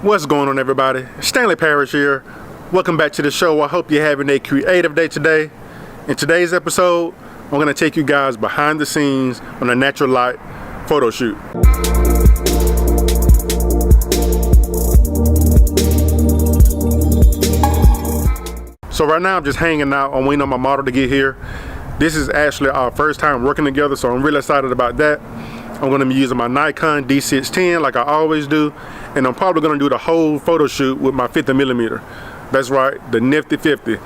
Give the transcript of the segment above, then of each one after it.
What's going on, everybody? Stanley Parrish here. Welcome back to the show. I hope you're having a creative day today. In today's episode, I'm going to take you guys behind the scenes on a natural light photo shoot. So right now I'm just hanging out. I'm waiting on my model to get here. This is actually our first time working together, so I'm really excited about that. I'm going to be using my Nikon D610 like I always do, and I'm probably going to do the whole photo shoot with my 50mm. That's right, the nifty 50.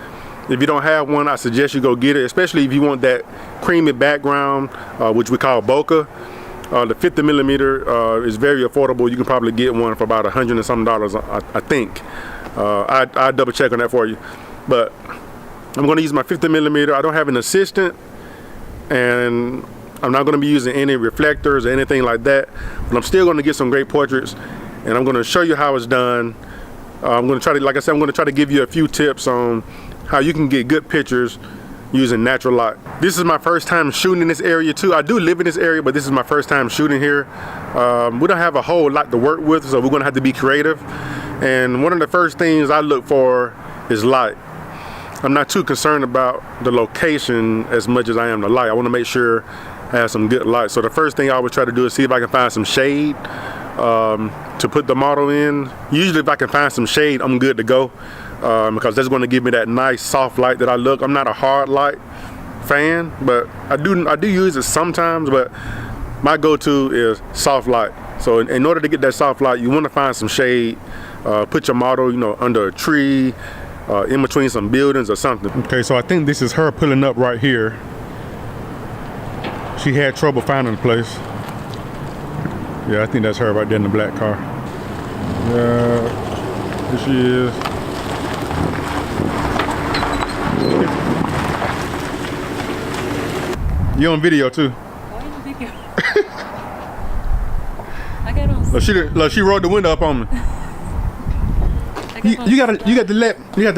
If you don't have one, I suggest you go get it, especially if you want that creamy background, which we call bokeh. The 50mm is very affordable. You can probably get one for about $100 and something, I think. I'll double check on that for you. But I'm going to use my 50mm. I don't have an assistant, and I'm not going to be using any reflectors or anything like that, but I'm still going to get some great portraits, and I'm going to show you how it's done. I'm going to try to, like I said, I'm going to try to give you a few tips on how you can get good pictures using natural light. This is my first time shooting in this area too. I do live in this area, but this is my first time shooting here. We don't have a whole lot to work with, so we're going to have to be creative. And one of the first things I look for is light. I'm not too concerned about the location as much as I am the light. I want to make sure I have some good light. So the first thing I always try to do is see if I can find some shade to put the model in. Usually if I can find some shade, I'm good to go, because that's going to give me that nice soft light that I look. I'm not a hard light fan, but I do use it sometimes, but my go-to is soft light. So in order to get that soft light, you want to find some shade. Put your model, under a tree, in between some buildings or something. Okay, so I think this is her pulling up right here. She had trouble finding the place. Yeah, I think that's her right there in the black car. Yeah, here she is. You on video too? Why on video? I got on. Look, she rolled the window up on me. You got to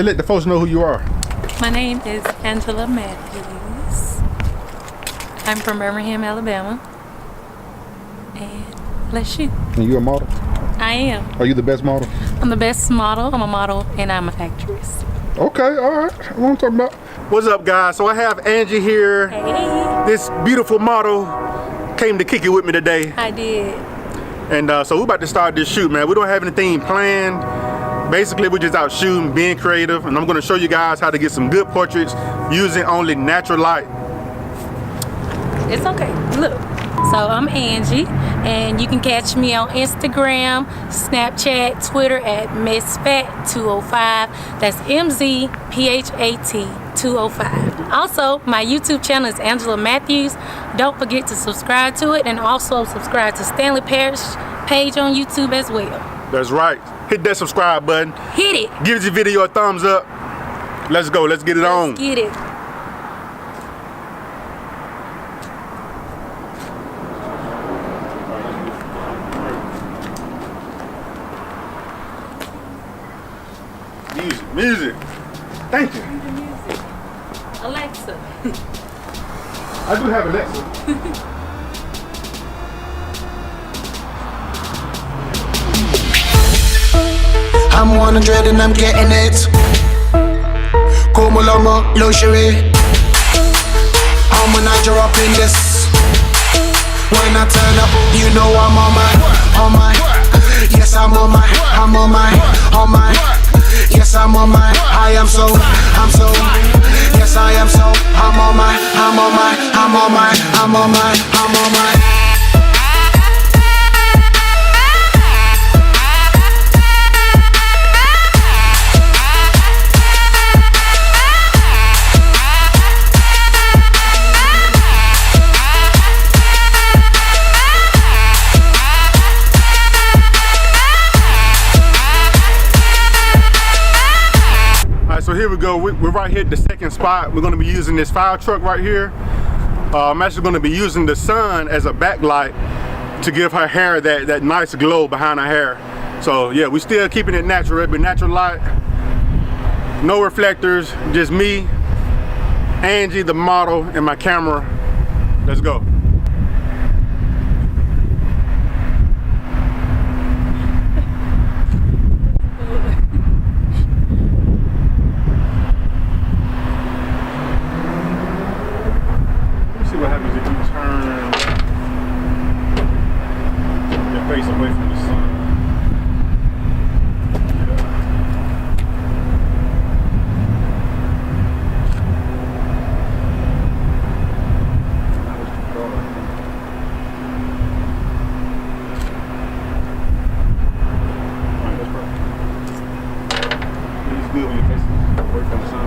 let the folks know who you are. My name is Angela Matthews. I'm from Birmingham, Alabama. And let's shoot. And you a model? I am. Are you the best model? I'm the best model. I'm a model and I'm an actress. Okay, all right. What I'm talking about. What's up, guys? So I have Angie here. Hey. This beautiful model came to kick it with me today. I did. And so we're about to start this shoot, man. We don't have anything planned. Basically, we're just out shooting, being creative, and I'm going to show you guys how to get some good portraits using only natural light. It's okay. Look. So I'm Angie, and you can catch me on Instagram, Snapchat, Twitter at MzPhat205. That's MZPHAT205. Also, my YouTube channel is Angela Matthews. Don't forget to subscribe to it, and also subscribe to Stanley Parrish page on YouTube as well. That's right. Hit that subscribe button. Hit it. Give this video a thumbs up. Let's go. Let's get it on. Let's get it. Music. Thank you. Music. Alexa. I do have Alexa. I'm 100 and I'm getting it. Como lomo, luxury. I'm when I drop in this. When I turn up, you know I'm on my. Yes, I'm on my. Yes, I'm on my. I'm so. Yes, I am so. I'm on my. So here we go. We're right here at the second spot. We're going to be using this fire truck right here. I'm actually going to be using the sun as a backlight to give her hair that nice glow behind her hair. So yeah, we're still keeping it natural. It'll be natural light, no reflectors, just me, Angie, the model, and my camera. Let's go. good when your face away from the sun.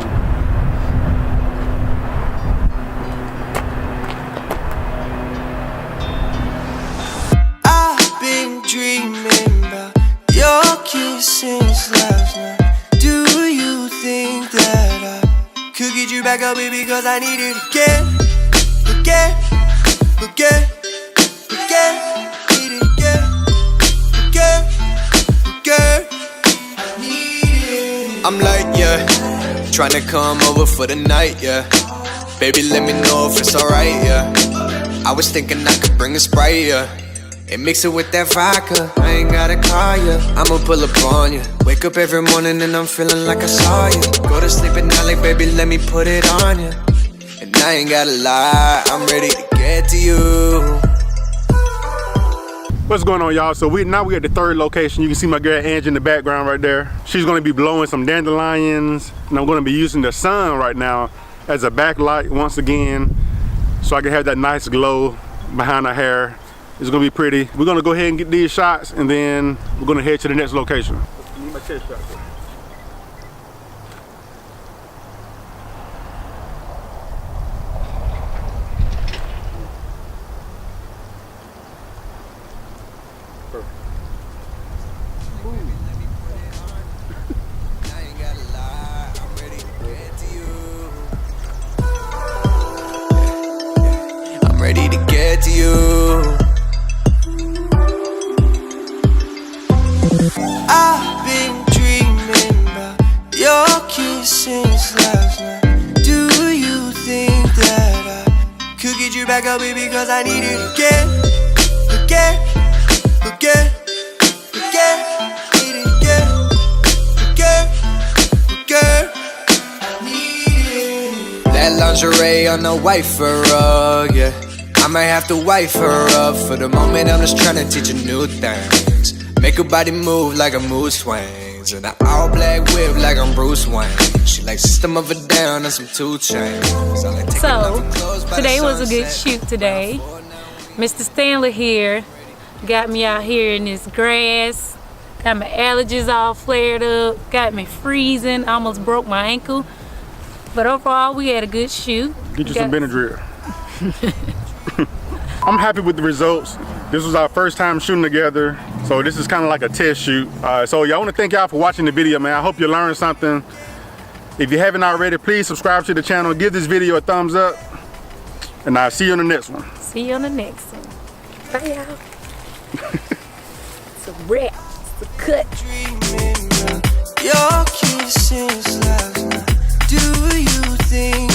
I've been dreaming about your kiss since last night. Do you think that I could get you back up, baby? Because I need it again, again, again, again. Need it again, again, again. I need it. I'm like, yeah, tryna come over for the night, yeah. Baby, let me know if it's alright, yeah. I was thinking I could bring a Sprite, yeah, and mix it with that vodka. I ain't gotta call ya, I'ma pull up on ya. Wake up every morning and I'm feeling like I saw you. Go to sleep at night like, baby, let me put it on ya. And I ain't gotta lie, I'm ready to get to you. What's going on, y'all? So now we at the third location. You can see my girl Angie in the background right there. She's gonna be blowing some dandelions, and I'm gonna be using the sun right now as a backlight once again, so I can have that nice glow behind her hair. It's gonna be pretty. We're gonna go ahead and get these shots, and then we're gonna head to the next location. I need my chest shot. Ready to get to you. I've been dreaming about your kiss since last night. Do you think that I could get you back up, baby? Because I need it again, again, again, again. Need it again, again, again. I need it. That lingerie on the wifer rug, yeah. I might have to wife her up. For the moment I'm just trying to teach her new things. Make her body move like a mood swings. And an all black whip like I'm Bruce Wayne. She likes System of a Down and some 2 Chainz. So today was a good shoot today. Mr. Stanley here got me out here in this grass. Got my allergies all flared up. Got me freezing. Almost broke my ankle. But overall we had a good shoot. Get you some Benadryl. I'm happy with the results. This was our first time shooting together, so this is kind of like a test shoot. So y'all want to thank y'all for watching the video, man. I hope you learned something. If you haven't already, please subscribe to the channel, give this video a thumbs up, and I'll see you on the next one. See you on the next one. Bye, y'all. It's a wrap. It's a cut. Your kisses last night. Do you think